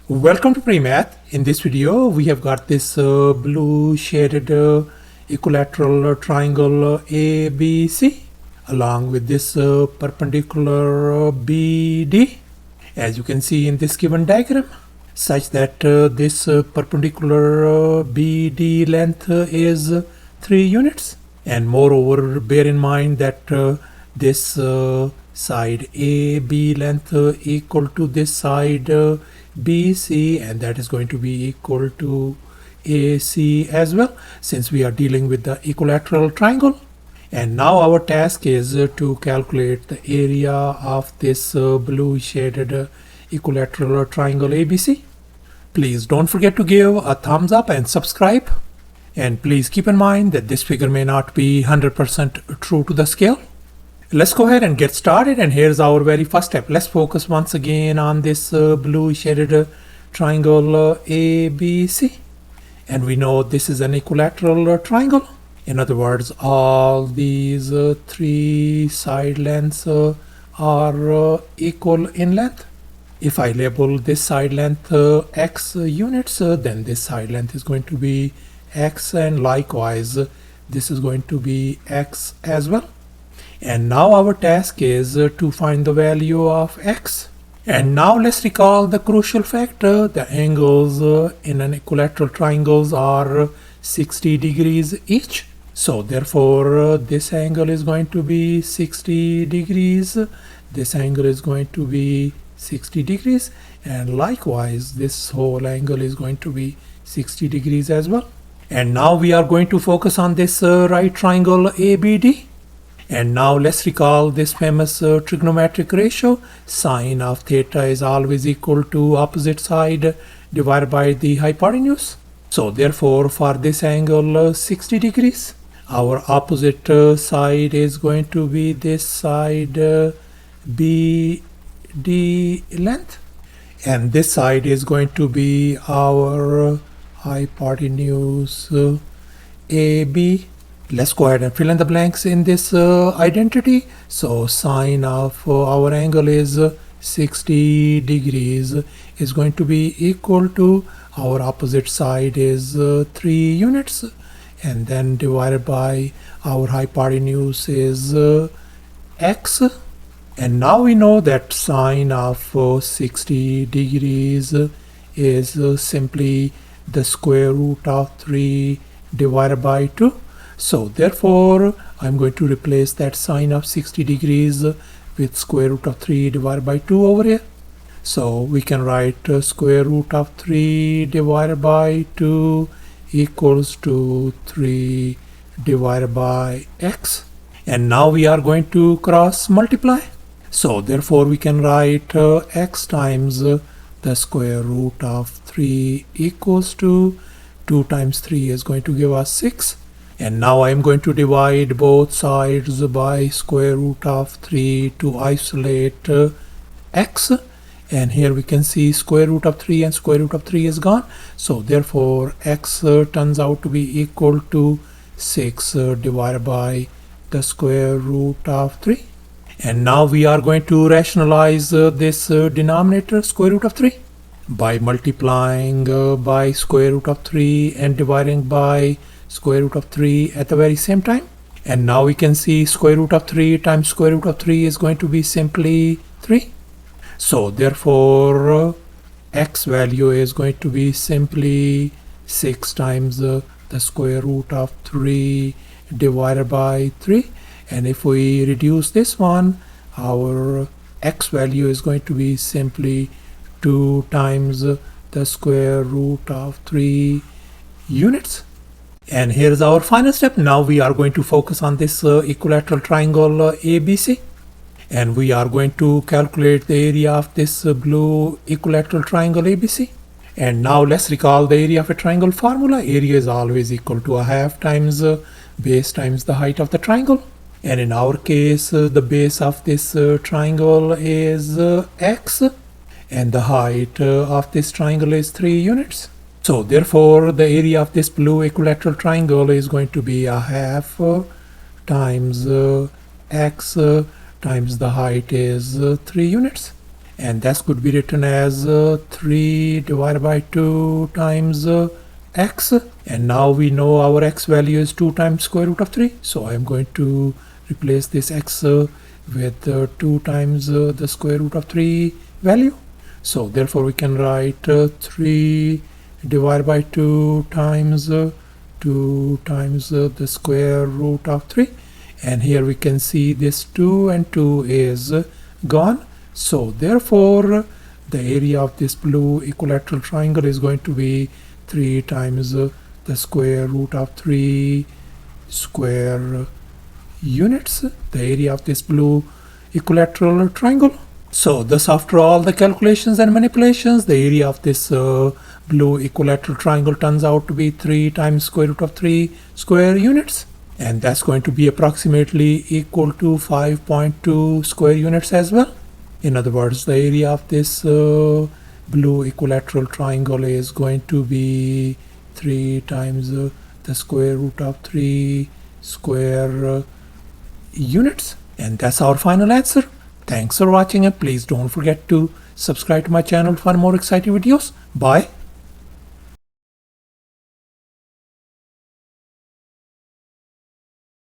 Welcome to PreMath. In this video, we have got this blue shaded equilateral triangle ABC along with this perpendicular BD, as you can see in this given diagram, such that this perpendicular BD length is 3 units. And moreover, bear in mind that this side AB length equal to this side BC, and that is going to be equal to AC as well, since we are dealing with the equilateral triangle. And now our task is to calculate the area of this blue shaded equilateral triangle ABC. Please don't forget to give a thumbs up and subscribe. And please keep in mind that this figure may not be 100% true to the scale. Let's go ahead and get started, and here's our very first step. Let's focus once again on this blue shaded triangle ABC. And we know this is an equilateral triangle. In other words, all these three side lengths are equal in length. If I label this side length x units, then this side length is going to be x, and likewise this is going to be x as well. And now our task is to find the value of x. And now let's recall the crucial factor. The angles in an equilateral triangles are 60 degrees each. So therefore this angle is going to be 60 degrees. This angle is going to be 60 degrees. And likewise this whole angle is going to be 60 degrees as well. And now we are going to focus on this right triangle ABD. And now let's recall this famous trigonometric ratio. Sine of theta is always equal to opposite side divided by the hypotenuse. So therefore for this angle 60 degrees, our opposite side is going to be this side BD length. And this side is going to be our hypotenuse AB. Let's go ahead and fill in the blanks in this identity. So sine of our angle is 60 degrees is going to be equal to our opposite side is 3 units, and then divided by our hypotenuse is x. And now we know that sine of 60 degrees is simply the square root of 3 divided by 2. So therefore I'm going to replace that sine of 60 degrees with square root of 3 divided by 2 over here. So we can write square root of 3 divided by 2 equals to 3 divided by x. And now we are going to cross multiply. So therefore we can write x times the square root of 3 equals to 2 times 3 is going to give us 6. And now I am going to divide both sides by square root of 3 to isolate x. And here we can see square root of 3 and square root of 3 is gone. So therefore x turns out to be equal to 6 divided by the square root of 3. And now we are going to rationalize this denominator, square root of 3, by multiplying by square root of 3 and dividing by square root of 3 at the very same time. And now we can see square root of 3 times square root of 3 is going to be simply 3. So therefore x value is going to be simply 6 times the square root of 3 divided by 3. And if we reduce this one, our x value is going to be simply 2 times the square root of 3 units. And here's our final step. Now we are going to focus on this equilateral triangle ABC. And we are going to calculate the area of this blue equilateral triangle ABC. And now let's recall the area of a triangle formula. Area is always equal to a half times base times the height of the triangle. And in our case, the base of this triangle is x, and the height of this triangle is 3 units. So therefore the area of this blue equilateral triangle is going to be a half times x times the height is 3 units. and that could be written as 3 divided by 2 times x. And now we know our x value is 2 times square root of 3, so I am going to replace this x with 2 times the square root of 3 value. So therefore we can write 3 divided by 2 times 2 times the square root of 3, and here we can see this 2 and 2 is gone. So therefore the area of this blue equilateral triangle is going to be 3 times the square root of 3 square units, the area of this blue equilateral triangle. So thus, after all the calculations and manipulations, the area of this blue equilateral triangle turns out to be 3 times square root of 3 square units, and that's going to be approximately equal to 5.2 square units as well. In other words, the area of this blue equilateral triangle is going to be 3 times the square root of 3 square units, and that's our final answer. Thanks for watching, and please don't forget to subscribe to my channel for more exciting videos. Bye.